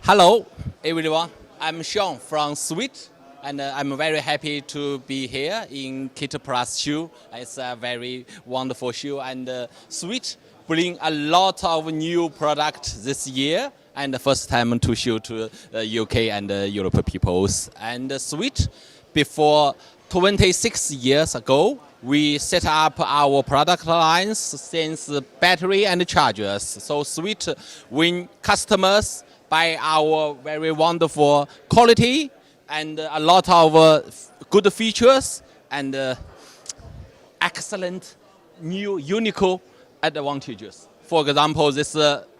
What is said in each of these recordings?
Hello, everyone. I'm Sean from SWIT, and I'm very happy to be here in KitPlus Show. It's a very wonderful show, and SWIT bring a lot of new products this year, and the first time to show to UK and Europe peoples. And SWIT, before 26 years ago, we set up our product lines since battery and chargers. So SWIT win customers by our very wonderful quality and a lot of good features and excellent new unique advantages. For example, this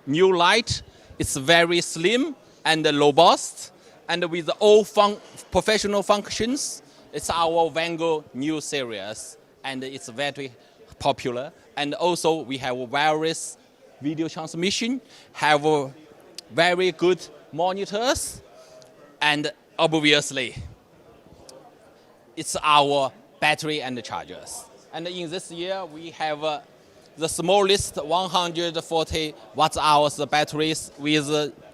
new light is very slim and robust and with all professional functions. It's our Vango new series and it's very popular. And also we have wireless video transmission, have very good monitors, and obviously it's our battery and chargers. And in this year we have the smallest 140 watt-hours batteries with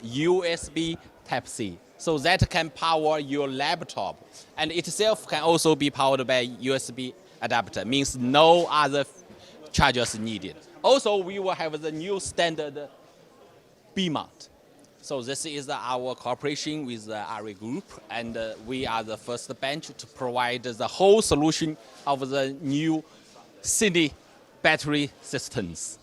USB Type-C. So that can power your laptop, and itself can also be powered by USB adapter, means no other chargers needed. Also, we will have the new standard B-mount. So this is our cooperation with the ARI Group, and we are the first bench to provide the whole solution of the new city battery systems.